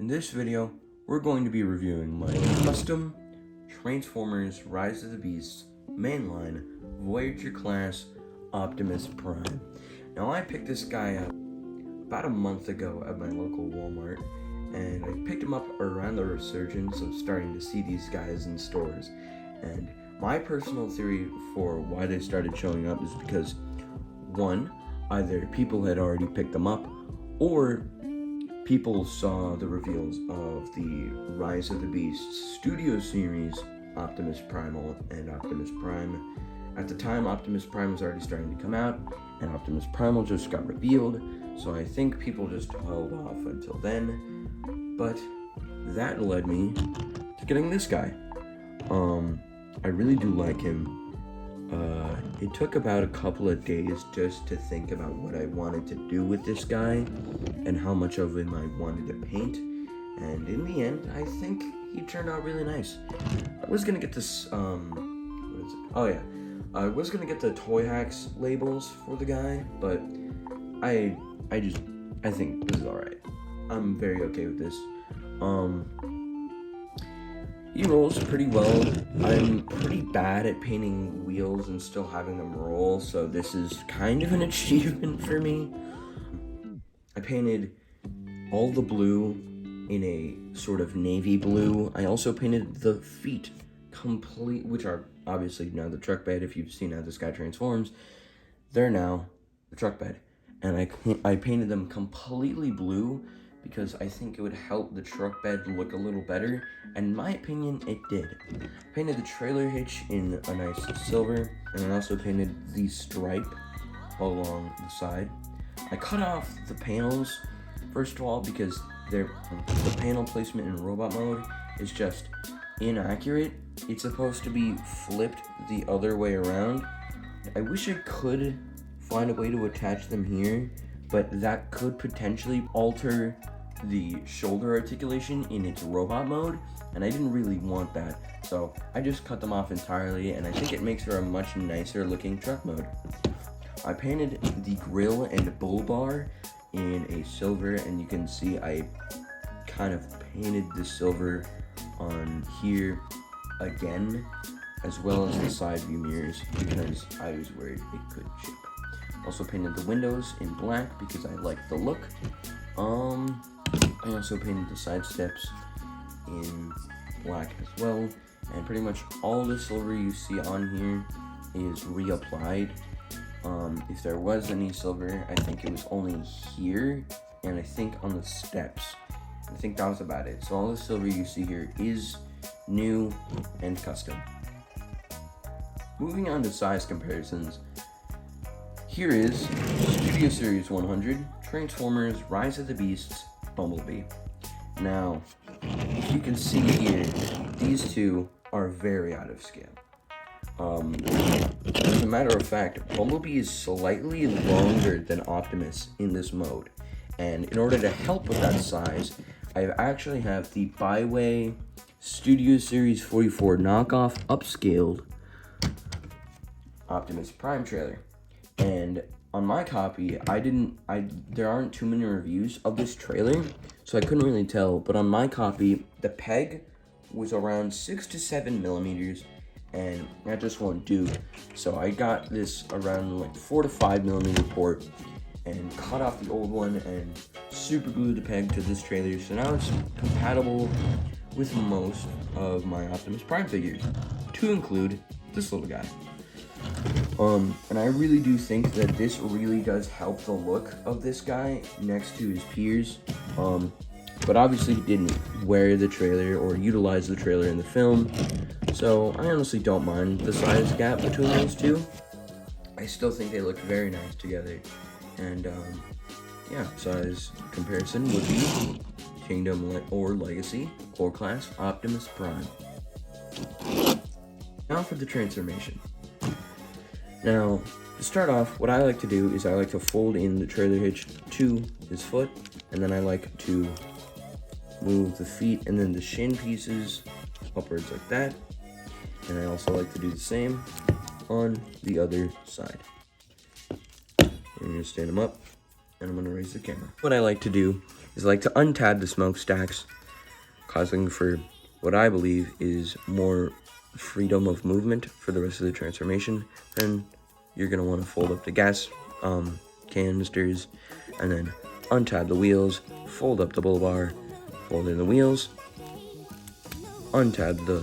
In this video, we're going to be reviewing my custom Transformers Rise of the Beasts Mainline Voyager class Optimus Prime. Now I picked this guy up about a month ago at my local Walmart, and I picked him up around the resurgence of starting to see these guys in stores. And my personal theory for why they started showing up is because, one, either people had already picked them up, or people saw the reveals of the Rise of the Beasts Studio Series Optimus Primal and Optimus Prime. At the time, Optimus Prime was already starting to come out, and Optimus Primal just got revealed, so I think people just held off until then. But that led me to getting this guy. I really do like him. It took about a couple of days just to think about what I wanted to do with this guy and how much of him I wanted to paint. And in the end, I think he turned out really nice. I was gonna get this, what is it? Oh yeah. I was gonna get the Toy Hacks labels for the guy, but I think this is alright. I'm very okay with this. He rolls pretty well. I'm pretty bad at painting wheels and still having them roll, so this is kind of an achievement for me. I painted all the blue in a sort of navy blue. I also painted the feet complete, which are obviously now the truck bed. If you've seen how this guy transforms, they're now the truck bed. And I painted them completely blue because I think it would help the truck bed look a little better, and in my opinion, it did. I painted the trailer hitch in a nice silver, and I also painted the stripe along the side. I cut off the panels, first of all, because the panel placement in robot mode is just inaccurate. It's supposed to be flipped the other way around. I wish I could find a way to attach them here, but that could potentially alter the shoulder articulation in its robot mode, and I didn't really want that, so I just cut them off entirely, and I think it makes for a much nicer looking truck mode. I painted the grill and bull bar in a silver, and you can see I kind of painted the silver on here again, as well as the side view mirrors, because I was worried it could chip. Also painted the windows in black because I like the look. I also painted the side steps in black as well, and pretty much all the silver you see on here is reapplied. If there was any silver, I think it was only here, and I think on the steps. I think that was about it. So all the silver you see here is new and custom. Moving on to size comparisons, here is Studio Series 100 Transformers Rise of the Beasts Bumblebee. Now, if you can see here, these two are very out of scale. As a matter of fact, Bumblebee is slightly longer than Optimus in this mode. And in order to help with that size, I actually have the Byway Studio Series 44 knockoff upscaled Optimus Prime trailer. And on my copy, there aren't too many reviews of this trailer, so I couldn't really tell, but on my copy, the peg was around 6 to 7 millimeters, and that just won't do. So I got this around like 4 to 5 millimeter port, and cut off the old one, and super glued the peg to this trailer, so now it's compatible with most of my Optimus Prime figures, to include this little guy. And I really do think that this really does help the look of this guy next to his peers. But obviously he didn't wear the trailer or utilize the trailer in the film, so I honestly don't mind the size gap between those two. I still think they look very nice together, and yeah, size comparison would be Kingdom or Legacy Core Class Optimus Prime. Now for the transformation. Now, to start off, what I like to do is I like to fold in the trailer hitch to his foot, and then I like to move the feet and then the shin pieces upwards like that. And I also like to do the same on the other side. I'm going to stand him up, and I'm going to raise the camera. What I like to do is I like to untab the smokestacks, causing for what I believe is more freedom of movement for the rest of the transformation. Then you're going to want to fold up the gas canisters, and then untab the wheels, fold up the bull bar, fold in the wheels, untab the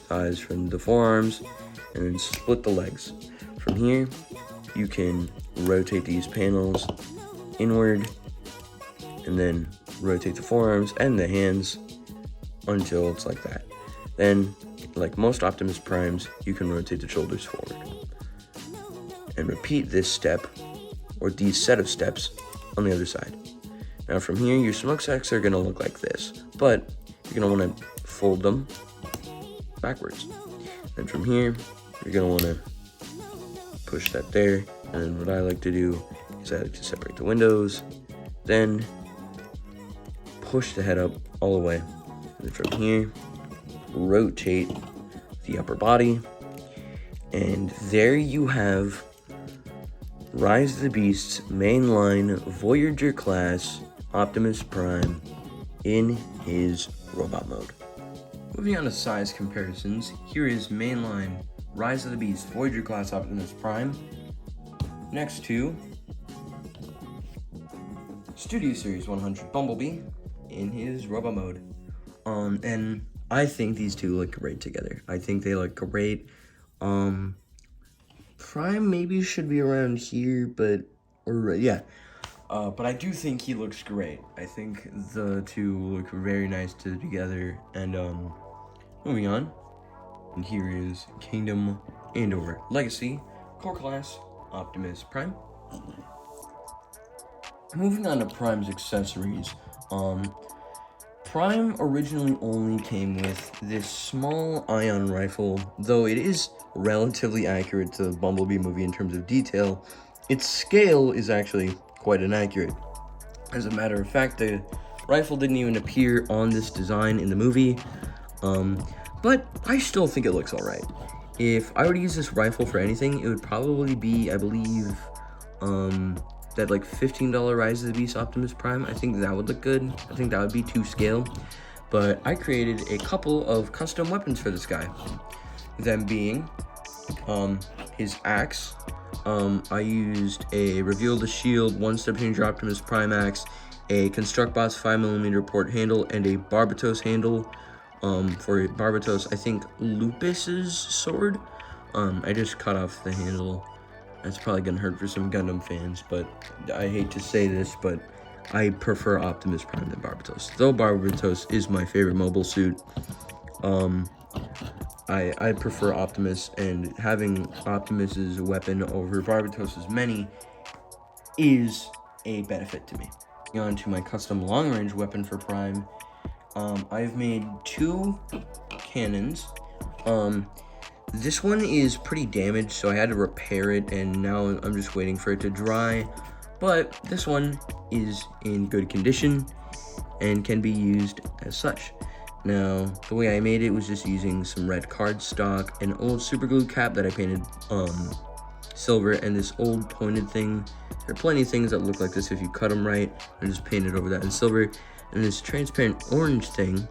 thighs from the forearms, and then split the legs. From here, you can rotate these panels inward, and then rotate the forearms and the hands until it's like that. Then, like most Optimus Primes, you can rotate the shoulders forward. And repeat this step, or these set of steps, on the other side. Now from here, your smokestacks are going to look like this, but you're going to want to fold them backwards. Then from here, you're going to want to push that there, and then what I like to do is I like to separate the windows, then push the head up all the way, and then from here, rotate the upper body, and there you have Rise of the Beasts Mainline Voyager class Optimus Prime in his robot mode. Moving on to size comparisons, here is Mainline Rise of the Beasts Voyager class Optimus Prime next to Studio Series 100 Bumblebee in his robot mode. And I think these two look great together. I think they look great. Prime maybe should be around here, but I do think he looks great. I think the two look very nice together. And moving on, and here is Kingdom and/or Legacy Core Class Optimus Prime. Moving on to Prime's accessories. Prime originally only came with this small ion rifle, though it is relatively accurate to the Bumblebee movie in terms of detail. Its scale is actually quite inaccurate. As a matter of fact, the rifle didn't even appear on this design in the movie, but I still think it looks alright. If I were to use this rifle for anything, it would probably be, I believe, that like $15 Rise of the Beast Optimus Prime. I think that would look good. I think that would be to scale. But I created a couple of custom weapons for this guy. Them being his axe. I used a Reveal the Shield, One-Step Changer Optimus Prime axe, a Construct Boss 5mm port handle, and a Barbatos handle. For Barbatos, I think Lupus's sword. I just cut off the handle. That's probably gonna hurt for some Gundam fans, but I hate to say this, but I prefer Optimus Prime than Barbatos. Though Barbatos is my favorite mobile suit, I prefer Optimus, and having Optimus's weapon over Barbatos's many is a benefit to me. On to my custom long-range weapon for Prime. I've made two cannons. This one is pretty damaged, so I had to repair it, and now I'm just waiting for it to dry. But this one is in good condition and can be used as such. Now, the way I made it was just using some red cardstock, an old super glue cap that I painted silver, and this old pointed thing. There are plenty of things that look like this if you cut them right. I just painted over that in silver. And this transparent orange thing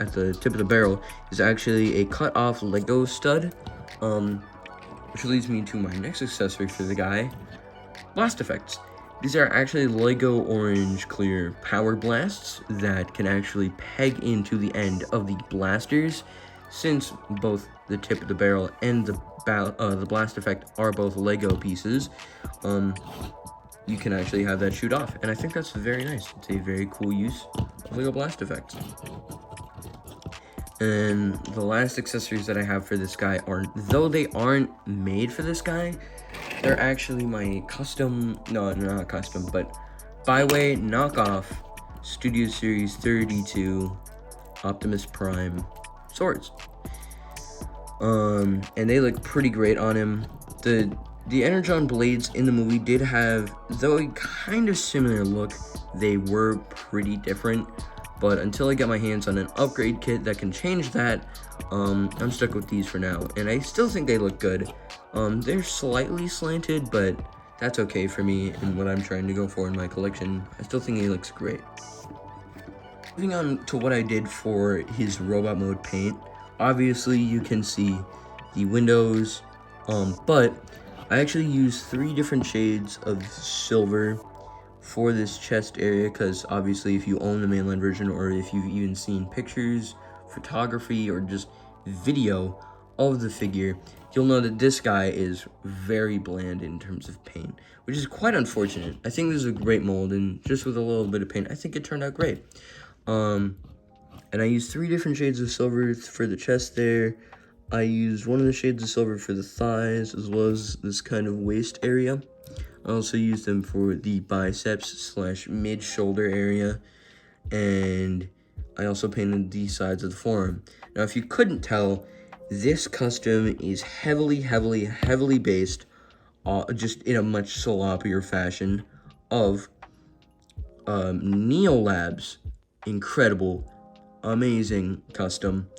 at the tip of the barrel is actually a cut off Lego stud, which leads me to my next accessory for the guy, blast effects. These are actually Lego orange clear power blasts that can actually peg into the end of the blasters. Since both the tip of the barrel and the blast effect are both Lego pieces, you can actually have that shoot off, and I think that's very nice. It's a very cool use of Lego blast effects. And the last accessories that I have for this guy are, though they aren't made for this guy, they're actually my custom, no, not custom, but Byway knockoff Studio Series 32 Optimus Prime swords. And they look pretty great on him. The Energon blades in the movie did have, though a kind of similar look, they were pretty different. But until I get my hands on an upgrade kit that can change that, I'm stuck with these for now. And I still think they look good. They're slightly slanted, but that's okay for me and what I'm trying to go for in my collection. I still think he looks great. Moving on to what I did for his robot mode paint, obviously you can see the windows, but I actually used 3 different shades of silver for this chest area, because obviously if you own the mainline version, or if you've even seen pictures, photography, or just video of the figure, you'll know that this guy is very bland in terms of paint, which is quite unfortunate. I think this is a great mold, and just with a little bit of paint, I think it turned out great. And I used 3 different shades of silver for the chest there. I used one of the shades of silver for the thighs, as well as this kind of waist area. I also used them for the biceps / mid-shoulder area, and I also painted the sides of the forearm. Now, if you couldn't tell, this custom is heavily based, just in a much sloppier fashion, of Neolab's incredible, amazing custom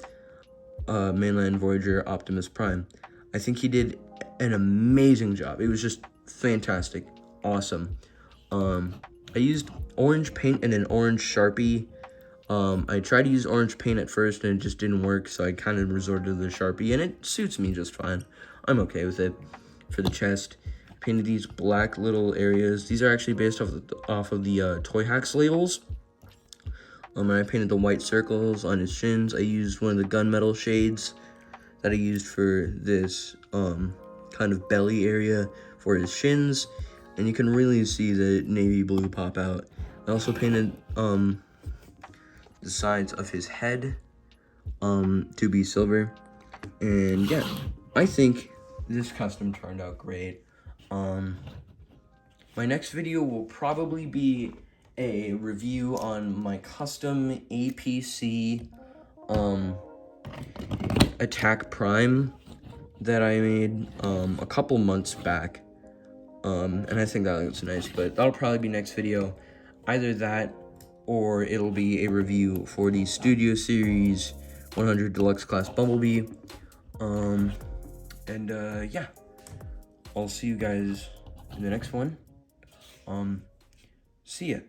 Mainline Voyager Optimus Prime. I think he did an amazing job. It was just fantastic, awesome. I used orange paint and an orange Sharpie. I tried to use orange paint at first and it just didn't work, so I kind of resorted to the Sharpie, and it suits me just fine. I'm okay with it. For the chest, I painted these black little areas. These are actually based off of the Toy Hacks labels. And I painted the white circles on his shins. I used one of the gunmetal shades that I used for this kind of belly area for his shins, and you can really see the navy blue pop out. I also painted the sides of his head to be silver, and yeah, I think this custom turned out great. My next video will probably be a review on my custom APC Attack Prime that I made a couple months back, and I think that looks nice, but that'll probably be next video. Either that, or it'll be a review for the Studio Series 100 Deluxe Class Bumblebee. Yeah, I'll see you guys in the next one. See ya.